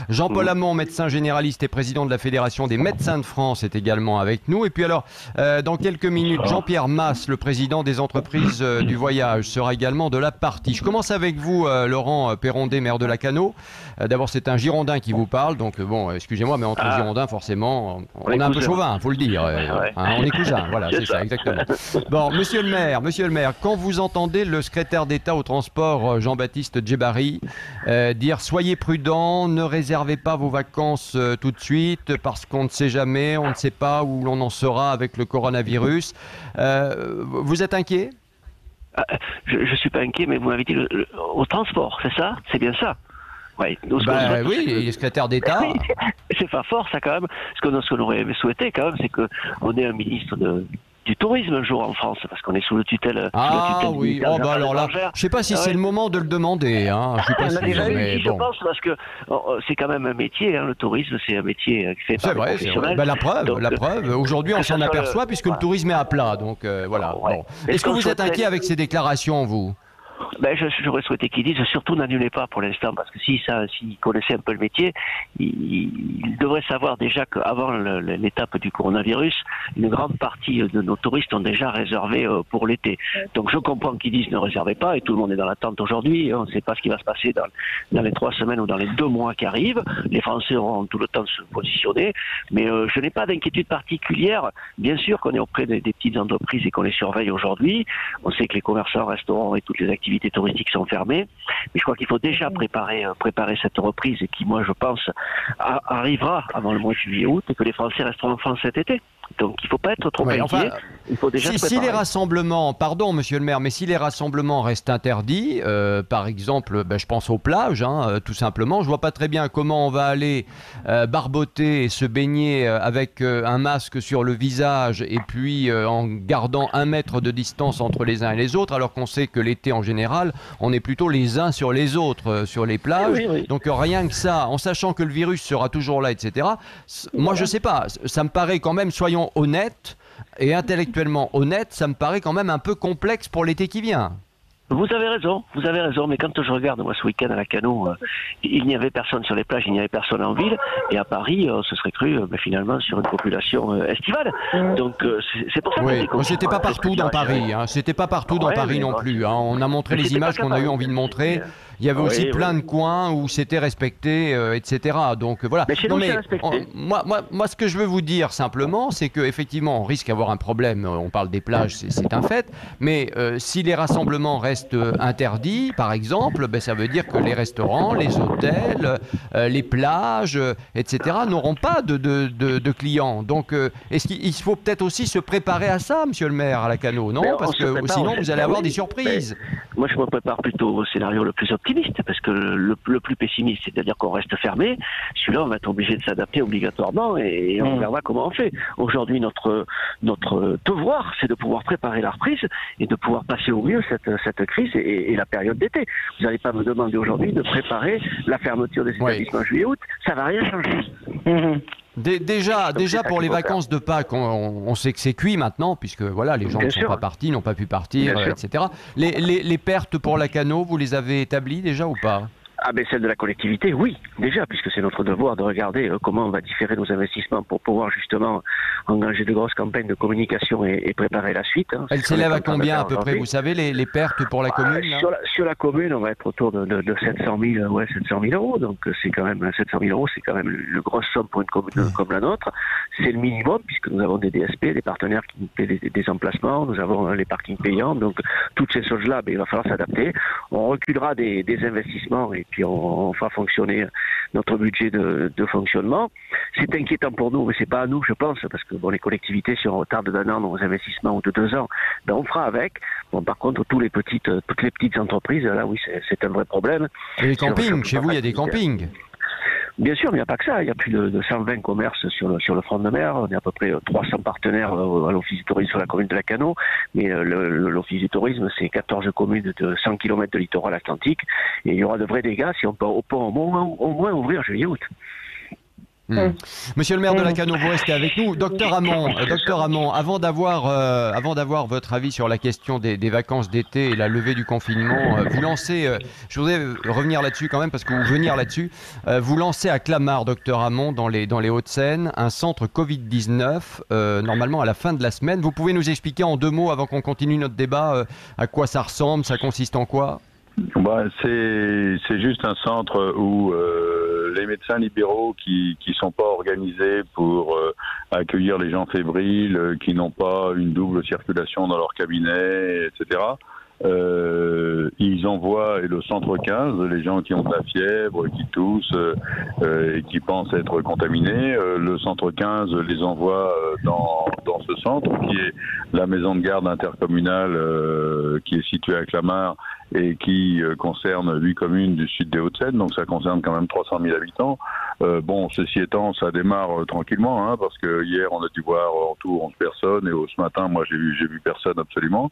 Jean-Paul Hamon, médecin généraliste et président de la Fédération des médecins de France, est également avec nous. Et puis alors, dans quelques minutes, Jean-Pierre Masse, le président des entreprises du voyage, sera également de la partie. Je commence avec vous, Laurent Perrondet, maire de Lacanau. D'abord, c'est un Girondin qui vous parle, donc bon, excusez-moi, mais entre Girondins, forcément, on est un peu chauvin, faut le dire. On est cousins, voilà, c'est ça, exactement. Bon, monsieur le maire, quand vous entendez le secrétaire d'État au transport, Jean-Baptiste Djebbari, dire « Soyez prudents, ne réservez pas vos vacances tout de suite parce qu'on ne sait jamais, on ne sait pas où l'on en sera avec le coronavirus. » Vous êtes inquiet? Je ne suis pas inquiet, mais vous m'avez dit au transport, c'est ça? C'est bien ça? Ouais, oui, il est secrétaire d'État. C'est pas fort ça quand même. Ce qu'on aurait souhaité quand même, c'est qu'on ait un ministre du tourisme un jour en France, parce qu'on est sous le tutelle. Oui, alors là, je ne sais pas si c'est le moment de le demander. Hein. Je sais pas je pense, parce que c'est quand même un métier, hein, le tourisme, c'est un métier qui fait par les professionnels. La preuve. Aujourd'hui, on s'en aperçoit puisque le tourisme est à plat. Donc voilà. Ouais. Bon. Est-ce que vous êtes inquiet avec ces déclarations, vous? J'aurais souhaité qu'ils disent surtout n'annulez pas pour l'instant, parce que s'ils connaissaient un peu le métier, ils devraient savoir déjà qu'avant l'étape du coronavirus, une grande partie de nos touristes ont déjà réservé pour l'été. Donc je comprends qu'ils disent ne réservez pas, et tout le monde est dans l'attente aujourd'hui. On ne sait pas ce qui va se passer dans les 3 semaines ou dans les 2 mois qui arrivent. Les Français auront tout le temps de se positionner, mais je n'ai pas d'inquiétude particulière. Bien sûr qu'on est auprès des petites entreprises et qu'on les surveille aujourd'hui. On sait que les commerçants, restaurants et toutes les activités touristiques sont fermées, mais je crois qu'il faut déjà préparer cette reprise et qui, moi, je pense, arrivera avant le mois de juillet-août, et que les Français resteront en France cet été. Donc il ne faut pas être trop inquiet. Il faut déjà si les rassemblements, pardon monsieur le maire, mais si les rassemblements restent interdits, par exemple, je pense aux plages, tout simplement, je vois pas très bien comment on va aller barboter et se baigner avec un masque sur le visage et puis en gardant 1 mètre de distance entre les uns et les autres, alors qu'on sait que l'été en général, on est plutôt les uns sur les autres sur les plages. Oui. Donc rien que ça, en sachant que le virus sera toujours là, etc. Moi je sais pas, ça me paraît quand même, soyons honnête et intellectuellement honnête, ça me paraît quand même un peu complexe pour l'été qui vient. Vous avez raison, mais quand je regarde, moi, ce week-end à Lacanau, il n'y avait personne sur les plages, il n'y avait personne en ville, et à Paris, on se serait cru, finalement, sur une population estivale. Donc, c'est pour ça que c'était pas partout dans Paris, c'était pas partout dans Paris non plus. On a montré les images qu'on a eu envie de montrer. Il y avait aussi plein de coins où c'était respecté, etc. Donc voilà. Moi, ce que je veux vous dire simplement, c'est qu'effectivement, on risque d'avoir un problème. On parle des plages, c'est un fait. Mais si les rassemblements restent interdits, par exemple, ça veut dire que les restaurants, les hôtels, les plages, etc. n'auront pas de clients. Donc, est-ce qu'il faut peut-être aussi se préparer à ça, monsieur le maire, à Lacanau, non? Parce que sinon, vous allez avoir des surprises. Moi, je me prépare plutôt au scénario le plus optimiste, parce que le plus pessimiste, c'est-à-dire qu'on reste fermé, celui-là, on va être obligé de s'adapter obligatoirement, et on verra comment on fait. Aujourd'hui, notre devoir, c'est de pouvoir préparer la reprise et de pouvoir passer au mieux cette crise et la période d'été. Vous n'allez pas me demander aujourd'hui de préparer la fermeture des établissements juillet-août, ça ne va rien changer. Déjà pour les vacances de Pâques, on sait que c'est cuit maintenant, puisque voilà, les gens ne sont pas partis, n'ont pas pu partir, etc. Les pertes pour Lacanau, vous les avez établies déjà ou pas? Celle de la collectivité, oui, déjà, puisque c'est notre devoir de regarder comment on va différer nos investissements pour pouvoir justement engager de grosses campagnes de communication et préparer la suite. Elle s'élève à combien à peu près? Vous savez, les pertes pour la commune sur la commune, on va être autour de 700 000 euros. Donc c'est quand même 700 000 euros, c'est quand même une grosse somme pour une commune comme la nôtre. C'est le minimum, puisque nous avons des DSP, des partenaires qui nous paient des emplacements, nous avons les parkings payants. Donc toutes ces choses-là, il va falloir s'adapter. On reculera des investissements et puis on fera fonctionner notre budget de fonctionnement. C'est inquiétant pour nous, mais c'est pas à nous, je pense, parce que les collectivités, si on retarde d'1 an nos investissements ou de 2 ans, on fera avec. Par contre, toutes les petites entreprises, là, oui, c'est un vrai problème. Et les campings, chez vous, il y a des campings? Bien sûr, mais il n'y a pas que ça. Il y a plus de 120 commerces sur le front de mer. On est à peu près 300 partenaires à l'Office du tourisme sur la commune de Lacanau. Mais l'Office du tourisme, c'est 14 communes de 100 km de littoral atlantique. Et il y aura de vrais dégâts si on peut au moins ouvrir juillet-août. Monsieur le maire de Lacanau, vous restez avec nous. Docteur Hamon, avant d'avoir votre avis sur la question des vacances d'été et la levée du confinement, vous lancez, je voudrais revenir là-dessus quand même parce que vous lancez à Clamart, docteur Hamon, dans les Hauts-de-Seine, un centre Covid-19, normalement à la fin de la semaine. Vous pouvez nous expliquer en 2 mots, avant qu'on continue notre débat, à quoi ça ressemble, ça consiste en quoi? C'est juste un centre où les médecins libéraux qui sont pas organisés pour accueillir les gens fébriles, qui n'ont pas une double circulation dans leur cabinet, etc. Ils envoient, et le centre 15, les gens qui ont de la fièvre, qui toussent et qui pensent être contaminés, le centre 15 les envoie dans ce centre qui est la maison de garde intercommunale qui est située à Clamart et qui concerne 8 communes du sud des Hauts-de-Seine, donc ça concerne quand même 300 000 habitants. Ceci étant, ça démarre tranquillement, hein, parce que hier on a dû voir en tout 11 personnes, et ce matin, moi j'ai vu personne absolument.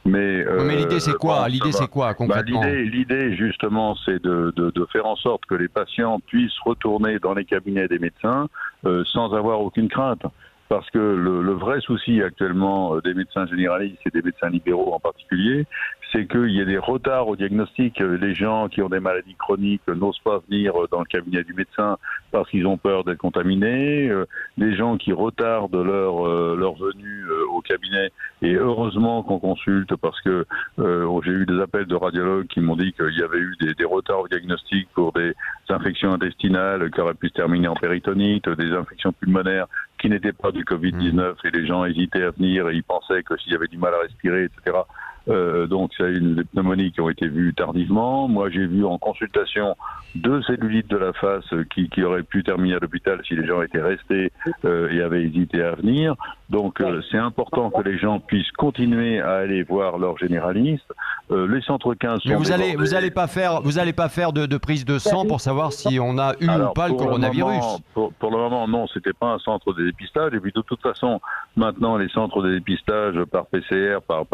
Mais l'idée c'est quoi? L'idée c'est quoi concrètement? L'idée justement c'est de faire en sorte que les patients puissent retourner dans les cabinets des médecins sans avoir aucune crainte. Parce que le vrai souci actuellement des médecins généralistes et des médecins libéraux en particulier, c'est qu'il y a des retards au diagnostic. Les gens qui ont des maladies chroniques n'osent pas venir dans le cabinet du médecin parce qu'ils ont peur d'être contaminés. Les gens qui retardent leur venue au cabinet. Et heureusement qu'on consulte parce que j'ai eu des appels de radiologues qui m'ont dit qu'il y avait eu des retards au diagnostic pour des infections intestinales qui auraient pu se terminer en péritonite, des infections pulmonaires qui n'étaient pas du Covid-19 et les gens hésitaient à venir et ils pensaient que s'il y avait du mal à respirer, etc. Donc ça a eu des pneumonies qui ont été vues tardivement. Moi j'ai vu en consultation 2 cellulites de la face qui auraient pu terminer à l'hôpital si les gens étaient restés et avaient hésité à venir. Donc c'est important que les gens puissent continuer à aller voir leur généraliste. Les centres 15 sont Mais vous allez pas faire de prise de sang pour savoir si on a eu ou pas le coronavirus. Pour le moment non, c'était pas un centre de dépistage. Et puis de toute façon maintenant les centres de dépistage par PCR, par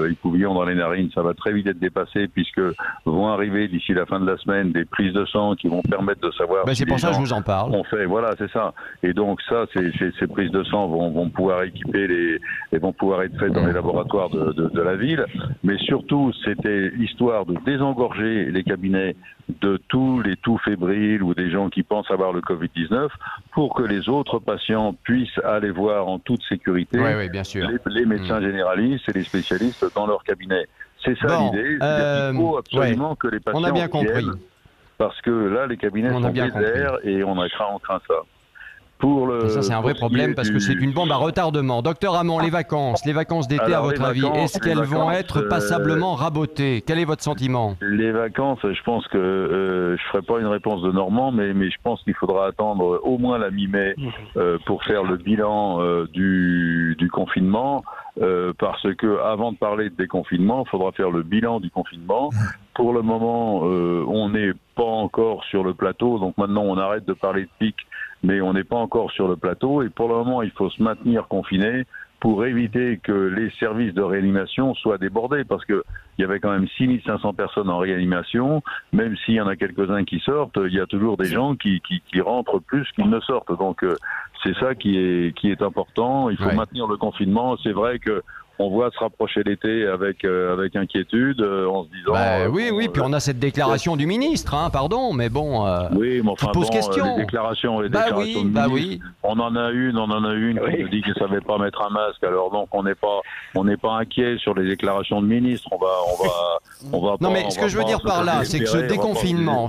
écouvillon dans les narines, ça va très vite être dépassé puisque vont arriver d'ici la fin de la semaine des prises de sang qui vont permettre de savoir. C'est pour ça que je vous en parle. Voilà, c'est ça. Et donc ça, ces prises de sang vont pouvoir équiper et vont pouvoir être faites dans les laboratoires de la ville. Mais surtout, c'était histoire de désengorger les cabinets de tous les tout fébriles ou des gens qui pensent avoir le Covid-19 pour que les autres patients puissent aller voir en toute sécurité bien sûr. les médecins généralistes et les spécialistes dans leur cabinet. C'est ça l'idée. Il faut absolument que les patients on a bien compris. Parce que là, les cabinets sont déserts et on craint ça. Ça, c'est un vrai problème parce que c'est une bombe à retardement. Docteur Hamon, les vacances d'été, à votre avis, est-ce qu'elles vont être passablement rabotées? Quel est votre sentiment? Les vacances, je pense que je ferai pas une réponse de Normand, mais je pense qu'il faudra attendre au moins la mi-mai pour faire le bilan du confinement. Parce que avant de parler de déconfinement, il faudra faire le bilan du confinement. Pour le moment, on n'est pas encore sur le plateau, donc maintenant on arrête de parler de pic, mais on n'est pas encore sur le plateau. Et pour le moment, il faut se maintenir confiné pour éviter que les services de réanimation soient débordés, parce que il y avait quand même 6500 personnes en réanimation. Même s'il y en a quelques-uns qui sortent, il y a toujours des gens qui rentrent plus qu'ils ne sortent. Donc c'est ça qui est important. Il faut maintenir le confinement. C'est vrai que on voit se rapprocher l'été avec inquiétude, en se disant... puis on a cette déclaration du ministre, pardon, mais bon, qui pose question. Les déclarations de ministre, on en a une qui nous dit qu'il ne savait pas mettre un masque, alors donc on n'est pas inquiet sur les déclarations de ministre, on va non, mais ce que je veux dire par là, c'est que ce déconfinement,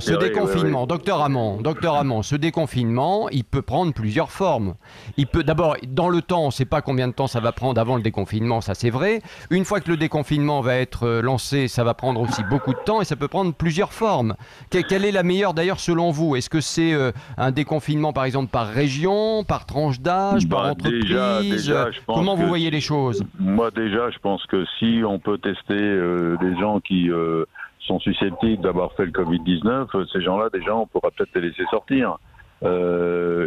docteur Hamon, ce déconfinement, il peut prendre plusieurs formes. Il peut, d'abord, dans le temps, on ne sait pas combien de temps ça va prendre avant le déconfinement, ça c'est vrai. Une fois que le déconfinement va être lancé, ça va prendre aussi beaucoup de temps et ça peut prendre plusieurs formes. Quelle est la meilleure d'ailleurs selon vous? Est-ce que c'est un déconfinement par exemple par région, par tranche d'âge, par entreprise? Déjà, comment vous voyez les choses? Moi déjà, je pense que si on peut tester des gens qui sont susceptibles d'avoir fait le Covid-19, ces gens-là déjà on pourra peut-être les laisser sortir. Et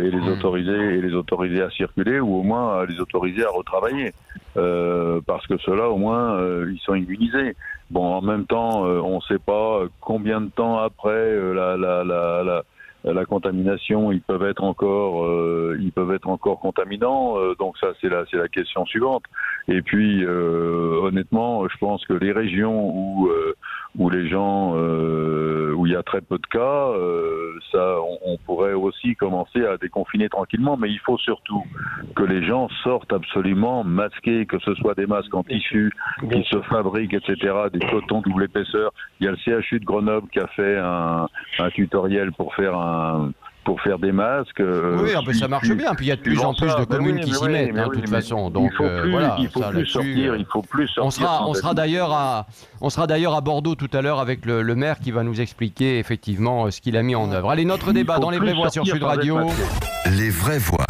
les autoriser à circuler ou au moins à les autoriser à retravailler parce que ceux-là au moins ils sont immunisés. Bon, en même temps on ne sait pas combien de temps après la contamination, ils peuvent être encore contaminants. Donc ça, c'est la question suivante. Et puis, honnêtement, je pense que les régions où les gens, où il y a très peu de cas, ça, on pourrait aussi commencer à déconfiner tranquillement. Mais il faut surtout que les gens sortent absolument masqués, que ce soit des masques en tissu qui se fabriquent, etc., des cotons double épaisseur. Il y a le CHU de Grenoble qui a fait un tutoriel pour faire des masques. Oui, ça marche bien. Puis il y a de plus en plus de communes qui s'y mettent, de toute façon. Donc il faut plus sortir. On sera d'ailleurs à Bordeaux tout à l'heure avec le maire qui va nous expliquer effectivement ce qu'il a mis en œuvre. Allez, notre débat dans les vraies voix sur Sud Radio. Les vraies voix.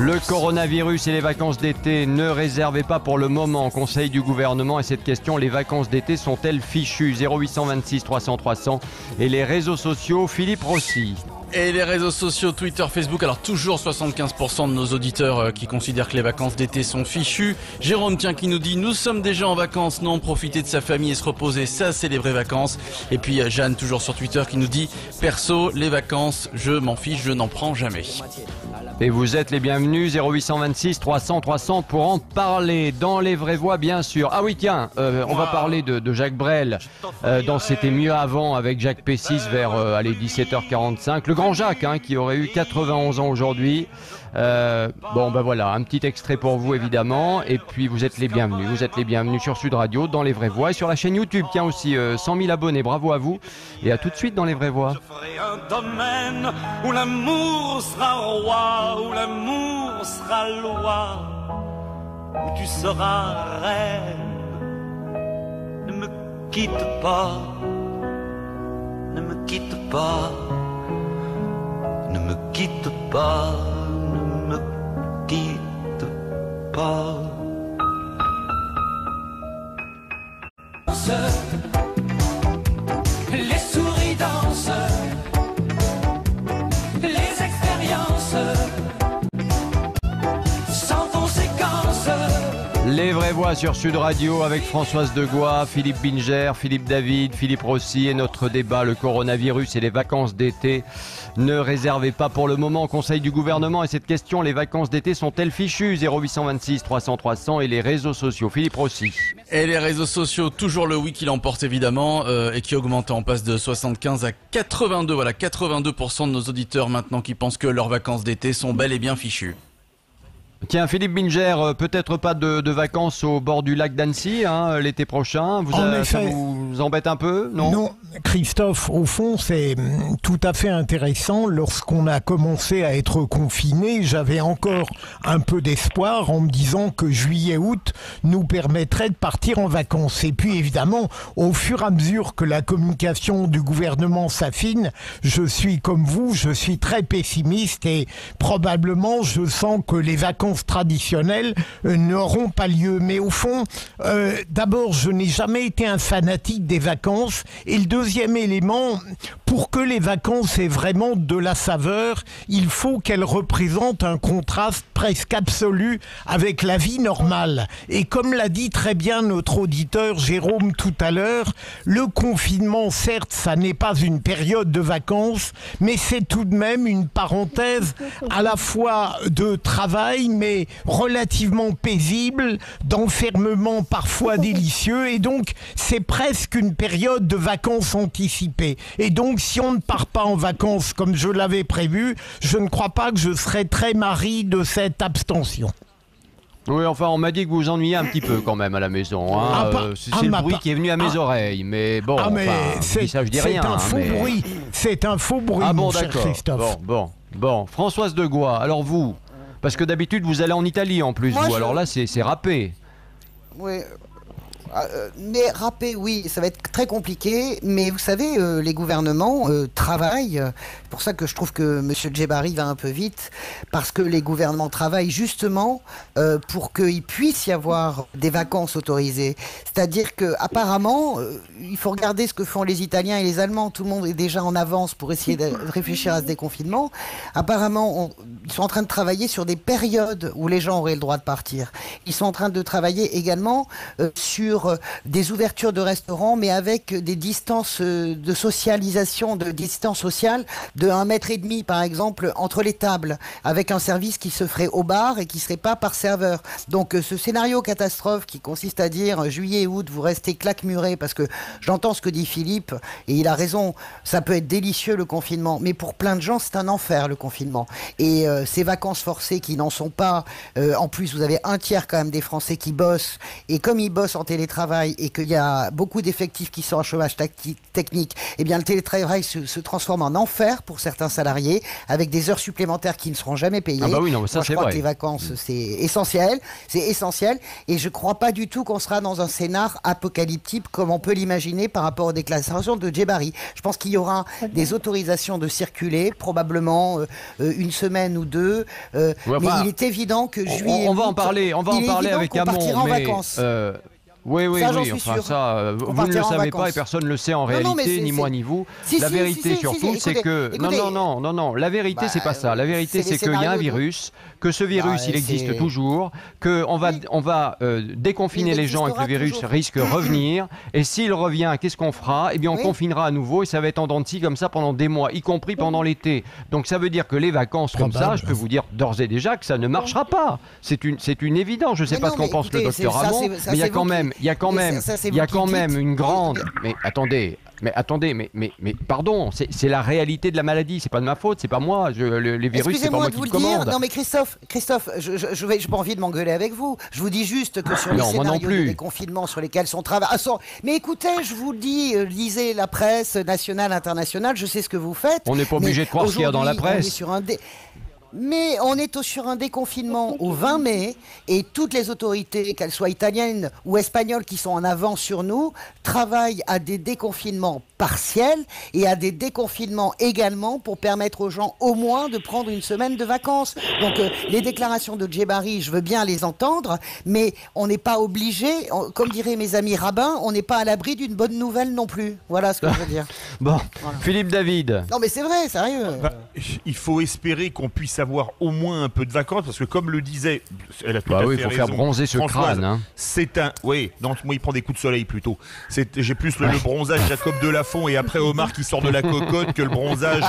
Le coronavirus et les vacances d'été, ne réservez pas pour le moment. Conseil du gouvernement et cette question, les vacances d'été sont-elles fichues? 0826 300 300 et les réseaux sociaux, Philippe Rossi. Et les réseaux sociaux, Twitter, Facebook, alors toujours 75% de nos auditeurs qui considèrent que les vacances d'été sont fichues. Jérôme, tiens, qui nous dit « Nous sommes déjà en vacances, non, profiter de sa famille et se reposer, ça c'est les vraies vacances ». Et puis Jeanne, toujours sur Twitter, qui nous dit « Perso, les vacances, je m'en fiche, je n'en prends jamais ». Et vous êtes les bienvenus, 0826 300 300 pour en parler dans les vraies voix, bien sûr. Ah oui, tiens, on va parler de Jacques Brel dans C'était mieux avant avec Jacques Pessis vers 17h45. Le grand Jacques, qui aurait eu 91 ans aujourd'hui. Voilà, un petit extrait pour vous évidemment. Et puis vous êtes les bienvenus sur Sud Radio dans les vraies voix et sur la chaîne YouTube. Tiens aussi 100 000 abonnés, bravo à vous. Et à tout de suite dans les vraies voix. Je ferai un domaine où l'amour sera roi, où l'amour sera loi, où tu seras reine. Ne me quitte pas, ne me quitte pas, ne me quitte pas, ne me quitte pas. Les souris dansent, les expériences sans conséquence. Les vraies voix sur Sud Radio avec Françoise Degois, Philippe Binger, Philippe David, Philippe Rossi et notre débat, le coronavirus et les vacances d'été. Ne réservez pas pour le moment. Conseil du gouvernement et cette question, les vacances d'été sont-elles fichues? 0826 300 300 et les réseaux sociaux. Philippe Rossi. Et les réseaux sociaux, toujours le oui qui l'emporte évidemment et qui augmente, on passe de 75 à 82. Voilà, 82% de nos auditeurs maintenant qui pensent que leurs vacances d'été sont bel et bien fichues. Tiens, Philippe Binger, peut-être pas de vacances au bord du lac d'Annecy l'été prochain. Ça vous embête un peu, non? Non, Christophe, au fond, c'est tout à fait intéressant. Lorsqu'on a commencé à être confiné, j'avais encore un peu d'espoir en me disant que juillet-août nous permettrait de partir en vacances. Et puis évidemment, au fur et à mesure que la communication du gouvernement s'affine, je suis comme vous, je suis très pessimiste et probablement je sens que les vacances traditionnelles n'auront pas lieu. Mais au fond, d'abord, je n'ai jamais été un fanatique des vacances. Et le deuxième élément, pour que les vacances aient vraiment de la saveur, il faut qu'elles représentent un contraste presque absolu avec la vie normale. Et comme l'a dit très bien notre auditeur Jérôme tout à l'heure, le confinement, certes, ça n'est pas une période de vacances, mais c'est tout de même une parenthèse à la fois de travail, mais relativement paisible, d'enfermement parfois délicieux, et donc c'est presque une période de vacances anticipées. Et donc si on ne part pas en vacances comme je l'avais prévu, je ne crois pas que je serai très mari de cette abstention. Oui, enfin, on m'a dit que vous vous ennuyez un petit peu quand même à la maison. C'est le bruit qui est venu à mes oreilles, mais bon, je dis rien. C'est un faux bruit, mon cher Christophe. Bon, Françoise Degois, alors vous, parce que d'habitude vous allez en Italie en plus, alors là c'est râpé. Oui. Mais râpé, oui, ça va être très compliqué, mais vous savez, les gouvernements travaillent, c'est pour ça que je trouve que M. Djebari va un peu vite, parce que les gouvernements travaillent justement pour qu'il puisse y avoir des vacances autorisées. C'est-à-dire qu'apparemment, il faut regarder ce que font les Italiens et les Allemands, tout le monde est déjà en avance pour essayer de réfléchir à ce déconfinement. Apparemment, ils sont en train de travailler sur des périodes où les gens auraient le droit de partir. Ils sont en train de travailler également sur sur des ouvertures de restaurants, mais avec des distances de socialisation, de distance sociale de 1,5 mètre par exemple entre les tables, avec un service qui se ferait au bar et qui serait pas par serveur. Donc ce scénario catastrophe qui consiste à dire juillet et août vous restez claque-murés, parce que j'entends ce que dit Philippe et il a raison, ça peut être délicieux le confinement, mais pour plein de gens c'est un enfer le confinement. Et ces vacances forcées qui n'en sont pas, en plus vous avez un tiers quand même des Français qui bossent, et comme ils bossent en télétravail et qu'il y a beaucoup d'effectifs qui sont en chômage technique, eh bien le télétravail se transforme en enfer pour certains salariés, avec des heures supplémentaires qui ne seront jamais payées. Ah bah oui, non, ça, moi, je crois vrai. que les vacances c'est essentiel, et je crois pas du tout qu'on sera dans un scénar apocalyptique comme on peut l'imaginer par rapport aux déclarations de Djebari. Je pense qu'il y aura des autorisations de circuler, probablement une semaine ou deux, mais il est évident que juillet, on va en parler avec Hamon, en vacances. Oui, Ça, j'en suis enfin sûr. ça, vous ne le savez pas et personne ne le sait en réalité, ni moi ni vous. La vérité surtout, c'est que... Non, la vérité, c'est pas ça. La vérité, c'est qu'il y a un virus, que ce virus, il existe toujours, qu'on va déconfiner les gens et que le virus risque de revenir. Et s'il revient, qu'est-ce qu'on fera? Eh bien, on confinera à nouveau et ça va être en dents de scie comme ça pendant des mois, y compris pendant l'été. Donc ça veut dire que les vacances comme ça, je peux vous dire d'ores et déjà que ça ne marchera pas. C'est une évidence. Je ne sais pas ce qu'en pense le docteur Hamon, mais il y a quand même... Il y a quand même une grande... Mais attendez, pardon, c'est la réalité de la maladie, c'est pas de ma faute, c'est pas moi, les virus, c'est pas moi qui le commande. Non mais Christophe, je n'ai pas envie de m'engueuler avec vous. Je vous dis juste que sur les scénarios de déconfinement sur lesquels sont travaillés... mais écoutez, je vous le dis, lisez la presse nationale, internationale, je sais ce que vous faites. On n'est pas obligé de croire ce qu'il y a dans la presse. Mais on est sur un déconfinement au 20 mai et toutes les autorités, qu'elles soient italiennes ou espagnoles qui sont en avance sur nous, travaillent à des déconfinements partiels et à des déconfinements également pour permettre aux gens au moins de prendre une semaine de vacances. Donc les déclarations de Djebari, je veux bien les entendre, mais on n'est pas obligé, comme diraient mes amis rabbins, on n'est pas à l'abri d'une bonne nouvelle non plus. Voilà ce que je veux dire. Bon, voilà. Philippe David. Non mais c'est vrai, sérieux. Il faut espérer qu'on puisse avoir au moins un peu de vacances, parce que comme le disait, elle a tout à fait il faut faire bronzer ce crâne. Hein. C'est un, non, moi il prend des coups de soleil plutôt. J'ai plus le bronzage Jacob Delafont et après Omar qui sort de la cocotte que le bronzage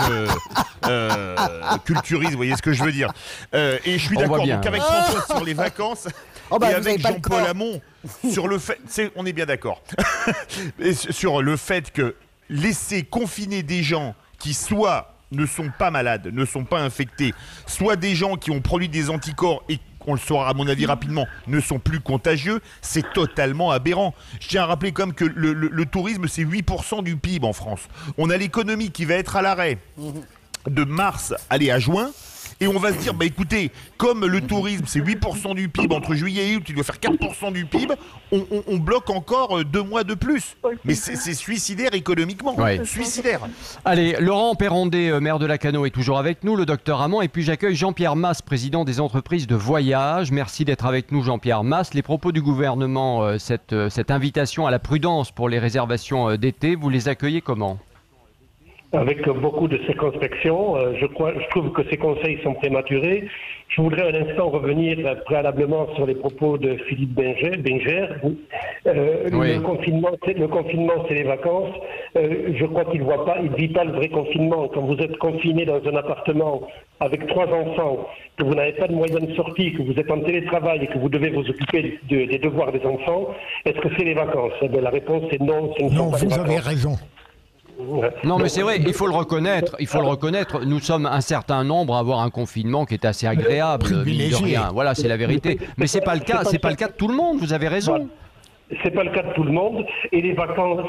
culturiste. Vous voyez ce que je veux dire. Et je suis d'accord. Donc avec François sur les vacances et avec Jean-Paul Hamon sur le fait, on est bien d'accord, sur le fait que laisser confiner des gens qui soit ne sont pas malades, ne sont pas infectés, soit des gens qui ont produit des anticorps et on le saura à mon avis rapidement, ne sont plus contagieux, c'est totalement aberrant. Je tiens à rappeler comme que le tourisme, c'est 8% du PIB en France. On a l'économie qui va être à l'arrêt de mars, à juin. Et on va se dire, écoutez, comme le tourisme, c'est 8% du PIB, entre juillet et août, il doit faire 4% du PIB, on bloque encore 2 mois de plus. Mais c'est suicidaire économiquement. Ouais. Suicidaire. Allez, Laurent Perrondé, maire de Lacanau, est toujours avec nous, le docteur Hamon. Et puis j'accueille Jean-Pierre Mas, président des entreprises de voyage. Merci d'être avec nous, Jean-Pierre Mas. Les propos du gouvernement, cette invitation à la prudence pour les réservations d'été, vous les accueillez comment ? Avec beaucoup de circonspection. Je trouve que ces conseils sont prématurés. Je voudrais un instant revenir préalablement sur les propos de Philippe Binger. Le confinement, c'est les vacances. Je crois qu'il ne vit pas le vrai confinement. Quand vous êtes confiné dans un appartement avec 3 enfants, que vous n'avez pas de moyens de sortie, que vous êtes en télétravail et que vous devez vous occuper des devoirs des enfants, est-ce que c'est les vacances ? La réponse est non. Non, vous avez raison. Non mais c'est vrai, il faut le reconnaître, nous sommes un certain nombre à avoir un confinement qui est assez agréable, mine de rien, voilà, c'est la vérité. Mais c'est pas le cas de tout le monde, vous avez raison. C'est pas le cas de tout le monde. Et les vacances,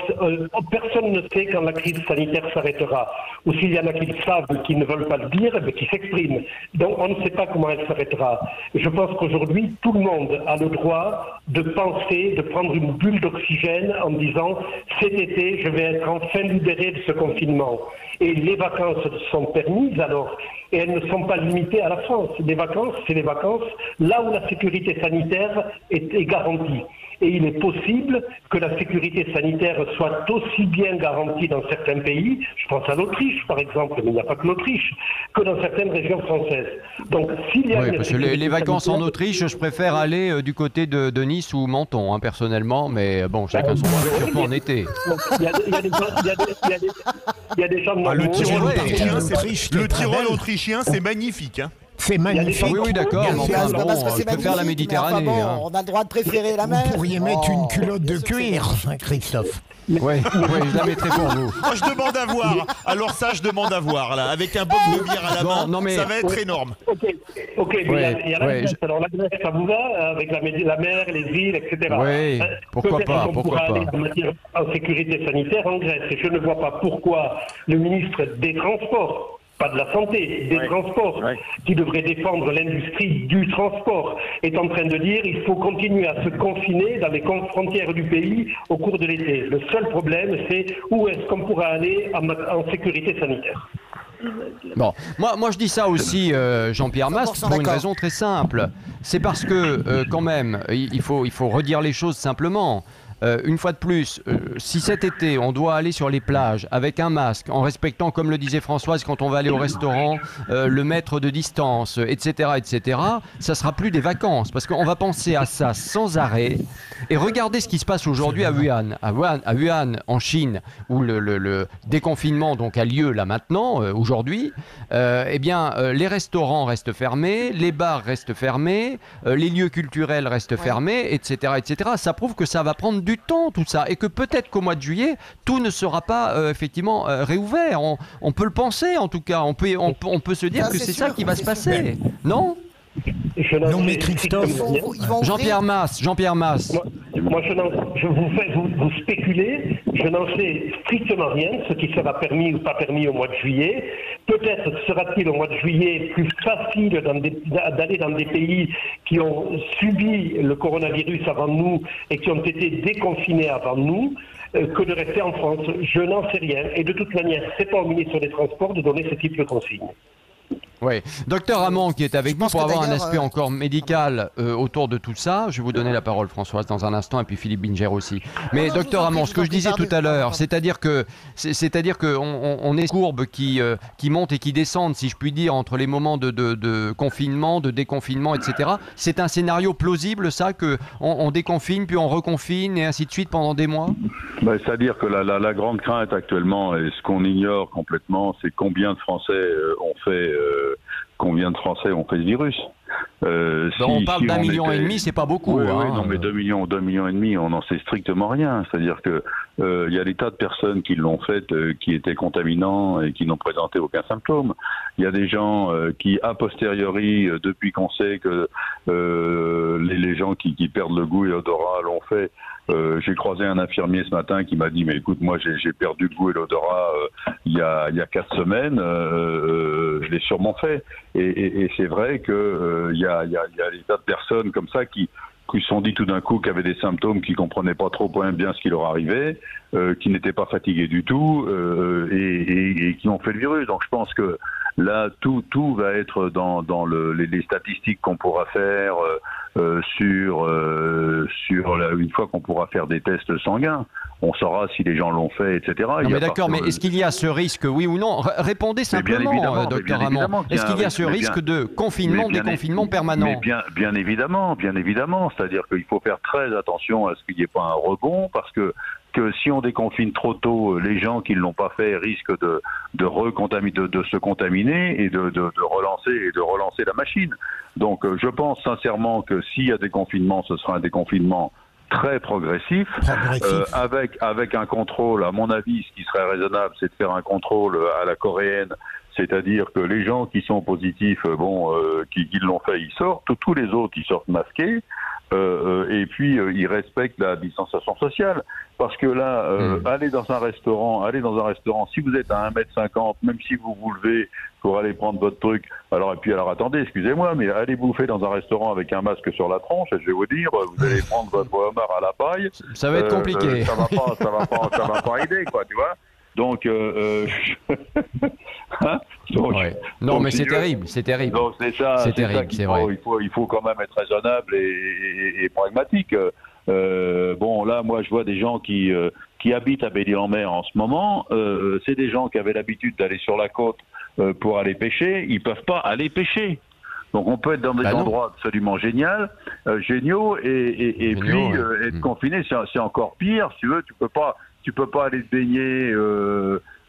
personne ne sait quand la crise sanitaire s'arrêtera. Ou s'il y en a qui le savent, qui ne veulent pas le dire, mais qui s'expriment. Donc on ne sait pas comment elle s'arrêtera. Je pense qu'aujourd'hui, tout le monde a le droit de penser, de prendre une bulle d'oxygène en disant « cet été, je vais être enfin libéré de ce confinement ». Et les vacances sont permises, alors et elles ne sont pas limitées à la France. Les vacances, c'est les vacances là où la sécurité sanitaire est garantie. Et il est possible que la sécurité sanitaire soit aussi bien garantie dans certains pays, je pense à l'Autriche par exemple, mais il n'y a pas que l'Autriche, que dans certaines régions françaises. Donc s'il y a parce que les vacances en Autriche, je préfère aller du côté de Nice ou Menton, personnellement, mais bon, chacun son truc, surtout en été. Il y a des gens de le Tyrol autrichien, c'est magnifique. C'est magnifique. Oui, d'accord. Je préfère la Méditerranée. On a le droit de préférer la mer. Vous pourriez mettre une culotte de cuir, Christophe. Oui, je la mettrai pour vous. Moi, je demande à voir. Alors ça, je demande à voir, là. Avec un boc de bière à la main, ça va être énorme. Ok, mais il y a la Grèce. Alors la Grèce, ça vous va, avec la mer, les îles, etc. Oui, pourquoi pas. Aller en sécurité sanitaire en Grèce. Et je ne vois pas pourquoi le ministre des Transports, pas de la santé, des transports, qui devrait défendre l'industrie du transport, est en train de dire qu'il faut continuer à se confiner dans les frontières du pays au cours de l'été. Le seul problème, c'est où est-ce qu'on pourra aller en sécurité sanitaire. Bon, moi je dis ça aussi, Jean-Pierre Mas, pour une raison très simple. C'est parce que, quand même, il faut redire les choses simplement. Une fois de plus, si cet été on doit aller sur les plages avec un masque, en respectant, comme le disait Françoise, quand on va aller au restaurant, le mètre de distance, etc., ça sera plus des vacances, parce qu'on va penser à ça sans arrêt. Et regardez ce qui se passe aujourd'hui à Wuhan. À Wuhan, en Chine, où le déconfinement donc a lieu là maintenant, aujourd'hui. Les restaurants restent fermés, les bars restent fermés, les lieux culturels restent fermés, etc., etc. Ça prouve que ça va prendre du temps tout ça, et que peut-être qu'au mois de juillet tout ne sera pas effectivement réouvert. On peut le penser, en tout cas. On peut se dire que c'est ça qui va se passer, non? Non mais Christophe, Jean-Pierre Mas. Moi, vous spéculez, je n'en sais strictement rien, ce qui sera permis ou pas permis au mois de juillet. Peut-être sera-t-il au mois de juillet plus facile d'aller dans des pays qui ont subi le coronavirus avant nous et qui ont été déconfinés avant nous, que de rester en France. Je n'en sais rien. Et de toute manière, c'est pas au ministre des Transports de donner ce type de consigne. Oui, docteur Hamon qui est avec nous pour avoir un aspect encore médical autour de tout ça. Je vais vous donner la parole, Françoise, dans un instant, et puis Philippe Binger aussi. Mais docteur Hamon, ce que je disais tout à l'heure, c'est-à-dire que on est courbe qui monte et qui descendent, si je puis dire, entre les moments de confinement, de déconfinement, etc. C'est un scénario plausible, ça, que on déconfine puis on reconfine et ainsi de suite pendant des mois. C'est-à-dire que la grande crainte actuellement, et ce qu'on ignore complètement, c'est combien de Français ont fait ce virus. On parle d'1,5 million, c'est pas beaucoup. Oui, non, mais 2 millions et demi, on n'en sait strictement rien. C'est-à-dire que il y a des tas de personnes qui l'ont fait, qui étaient contaminants et qui n'ont présenté aucun symptôme. Il y a des gens qui, a posteriori, depuis qu'on sait que les gens qui perdent le goût et l'odorat l'ont fait. J'ai croisé un infirmier ce matin qui m'a dit mais écoute, moi j'ai perdu le goût et l'odorat il y a 4 semaines, je l'ai sûrement fait, et c'est vrai que il y a des tas de personnes comme ça qui se sont dit tout d'un coup qu'ils avaient des symptômes, qui comprenaient pas trop bien ce qui leur arrivait, qui n'étaient pas fatigués du tout, et qui ont fait le virus. Donc je pense que là tout va être dans les statistiques qu'on pourra faire une fois qu'on pourra faire des tests sanguins. On saura si les gens l'ont fait, etc. Non, mais d'accord, mais est-ce qu'il y a ce risque, oui ou non? Répondez simplement, docteur Hamon. Est-ce qu'il y a ce risque de confinement, déconfinement permanent? Bien évidemment. C'est-à-dire qu'il faut faire très attention à ce qu'il n'y ait pas un rebond, parce que si on déconfine trop tôt, les gens qui ne l'ont pas fait risquent de se contaminer et de relancer la machine. Donc je pense sincèrement que s'il y a déconfinement, ce sera un déconfinement très progressif. Avec un contrôle. À mon avis, ce qui serait raisonnable, c'est de faire un contrôle à la coréenne, c'est-à-dire que les gens qui sont positifs, qui l'ont fait, ils sortent, tous les autres ils sortent masqués, et puis ils respectent la distanciation sociale. Parce que là, aller dans un restaurant, si vous êtes à 1,50 m, même si vous vous levez pour aller prendre votre truc, alors attendez, excusez-moi, mais allez bouffer dans un restaurant avec un masque sur la tronche, et je vais vous dire, vous allez prendre votre homard à la paille. Ça va être compliqué. Ça va pas aider, quoi, tu vois. Donc, Non, mais c'est terrible, c'est terrible. Donc c'est ça, c'est terrible, c'est vrai. Il faut quand même être raisonnable et pragmatique. Bon, là, moi, je vois des gens qui habitent à Belle-Île-en-Mer en ce moment. C'est des gens qui avaient l'habitude d'aller sur la côte pour aller pêcher. Ils peuvent pas aller pêcher. Donc on peut être dans des endroits absolument géniaux et puis être confiné, c'est encore pire. Si tu veux, tu peux pas aller te baigner.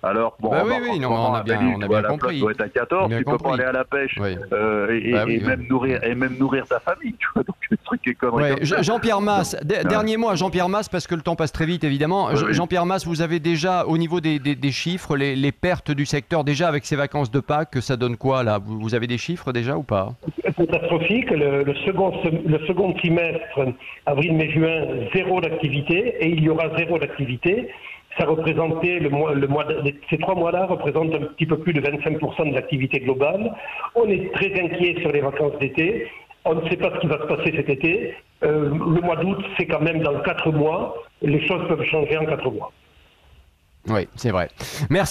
Alors bon, on a bien la compris. place doit être à 14, tu peux pas aller à la pêche et même nourrir ta famille. Tu vois, donc le truc est comme Jean-Pierre Mas, dernier mot à Jean-Pierre Mas parce que le temps passe très vite évidemment. Jean-Pierre Mas, vous avez déjà au niveau des chiffres les pertes du secteur déjà avec ces vacances de Pâques, ça donne quoi là? Vous avez des chiffres déjà ou pas? Catastrophique. Le second trimestre, avril, mai, juin, zéro d'activité et il y aura zéro d'activité. Ça représentait ces 3 mois-là représentent un petit peu plus de 25% de l'activité globale. On est très inquiet sur les vacances d'été. On ne sait pas ce qui va se passer cet été. Le mois d'août, c'est quand même dans 4 mois. Les choses peuvent changer en 4 mois. Oui, c'est vrai. Merci.